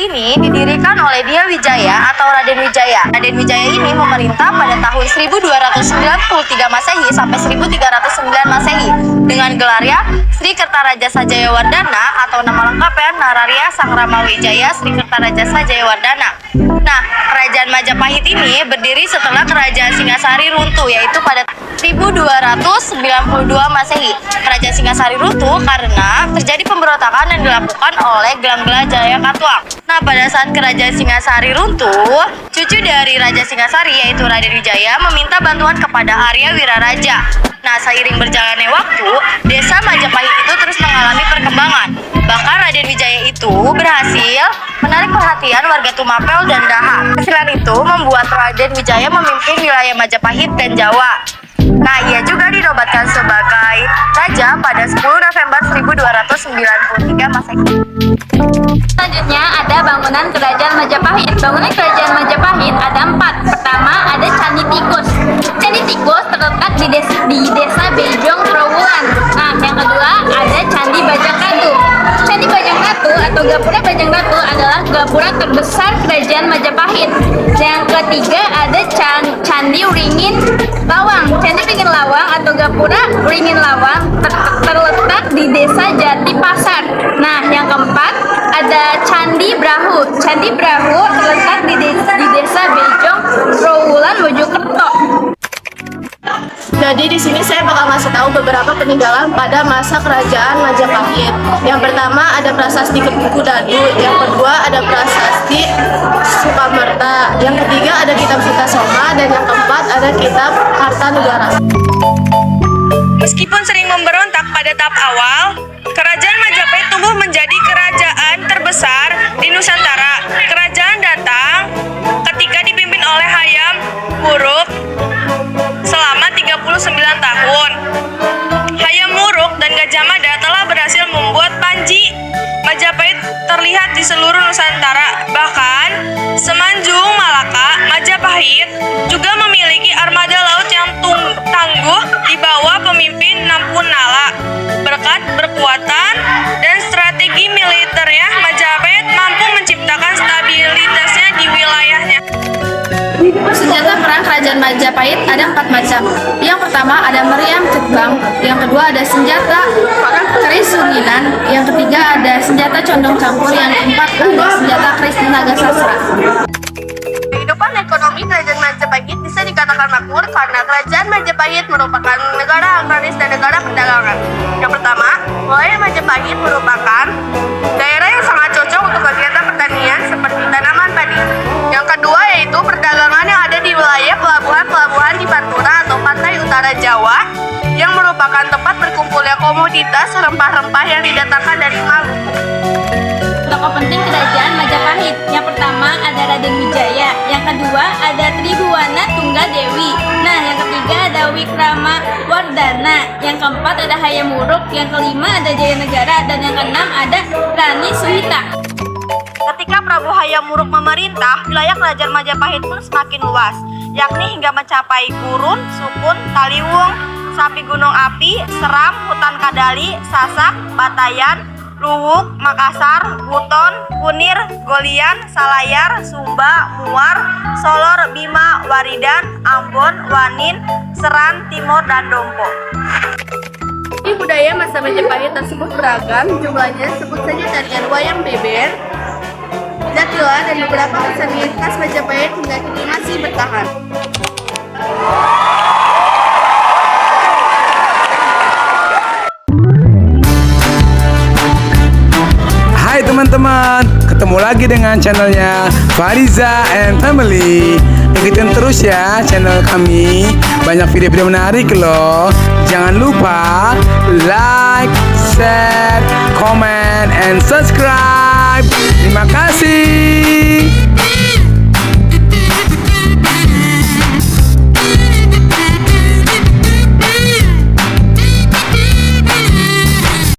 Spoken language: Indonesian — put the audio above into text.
ini didirikan oleh Dia Wijaya atau Raden Wijaya. Raden Wijaya ini memerintah pada tahun 1293 Masehi sampai 1309 Masehi dengan gelarnya Sri Kertarajasa Jayawardana atau nama lengkapnya Nararya Sang Ramawijaya Sri Kertarajasa Jayawardana. Nah, Kerajaan Majapahit ini berdiri setelah Kerajaan Singasari runtuh, yaitu pada 1292 Masehi. Kerajaan Singasari runtuh karena terjadi pemberontakan yang dilakukan oleh Gelang-Gelang Jaya Katuang. Nah, pada saat Kerajaan Singasari runtuh, cucu dari Raja Singasari yaitu Raden Wijaya meminta bantuan kepada Arya Wiraraja. Nah, seiring berjalannya waktu, desa Majapahit itu terus mengalami perkembangan. Bahkan Raden Wijaya itu berhasil menarik perhatian warga Tumapel dan Daha. Kehasilan itu membuat Raden Wijaya memimpin wilayah Majapahit dan Jawa. Nah, ia juga dinobatkan sebagai raja pada 10 November 1293 Masehi. Selanjutnya ada bangunan Kerajaan Majapahit. Bangunan Kerajaan Majapahit ada 4. Pertama ada Candi Tikus. Candi Tikus terletak di desa Bejong, Trowulan. Nah, yang kedua ada Candi Bajang Ratu. Candi Bajang Ratu atau Gapura Bajang Ratu adalah gapura terbesar Kerajaan Majapahit. Yang ketiga ada Candi Wringin Lawang. Candi Wringin Lawang atau Gapura Wringin Lawang terletak di desa Jati Pasar. Nah, yang keempat ada Candi Brahu. Candi Brahu terletak di desa Bejong, Trowulan, Mojokerto. Jadi di sini saya bakal ngasih tahu beberapa peninggalan pada masa Kerajaan Majapahit. Yang pertama ada Prasasti Buku Dadu, yang kedua ada Prasasti Sukamerta, yang ketiga ada Kitab Sitasoma, dan yang keempat ada Kitab Kartanegara. Meskipun sering memberontak pada tahap awal, Kerajaan Majapahit tumbuh menjadi kerajaan terbesar di Nusantara. Kerajaan datang ketika dipimpin oleh Hayam Wuruk selama 39 tahun. Hayam Wuruk dan Gajah Mada telah berhasil membuat Panji Majapahit terlihat di seluruh Nusantara. Bahkan Semenanjung Malaka, Majapahit juga memiliki armada laut yang tangguh di bawah pemimpin Nampun Nala. Berkat berkuatan dan strategi militernya, Majapahit mampu menciptakan stabilitasnya di wilayahnya. Senjata perang Kerajaan Majapahit ada 4 macam. Yang pertama ada meriam cetbang, yang kedua ada senjata keris sunginan, yang ketiga ada senjata condong campur, yang keempat ada senjata keris tenaga sastra. Kehidupan ekonomi Kerajaan Majapahit bisa dikatakan makmur karena Kerajaan Majapahit merupakan negara agraris dan negara perdagangan. Yang pertama, wilayah Majapahit merupakan daerah yang sangat cocok untuk kegiatan pertanian seperti tanaman padi. Yang kedua yaitu perdagangan yang ada di wilayah pelabuhan-pelabuhan di Pantura atau pantai utara Jawa yang merupakan tempat berkumpulnya komoditas rempah-rempah yang didatangkan dari Maluku. Tokoh penting Kerajaan Majapahit. Yang pertama ada Raden Wijaya, yang kedua ada Tribhuwana Tunggadewi. Nah, yang ketiga ada Wikrama Wardana, yang keempat ada Hayam Wuruk, yang kelima ada Jayanegara, dan yang keenam ada Rani Suhita. Ketika Prabu Hayam Wuruk memerintah, wilayah Kerajaan Majapahit pun semakin luas, yakni hingga mencapai Gurun, Sukun, Taliwung, Sapi Gunung Api, Seram, Hutan Kadali, Sasak, Batayan, Luwuk, Makassar, Buton, Kunir, Golian, Salayar, Sumba, Muar, Solor, Bima, Waridan, Ambon, Wanin, Seran, Timur, dan Dompo. Budaya masa Majapahit tersebut beragam, jumlahnya sebut saja tarian wayang beber, jatila, dan beberapa kesenian khas Majapahit hingga kini masih bertahan. Hai teman-teman, ketemu lagi dengan channelnya Fariza and Family. Ikutin terus ya channel kami, banyak video-video menarik loh. Jangan lupa like, share, comment, and subscribe. Terima kasih.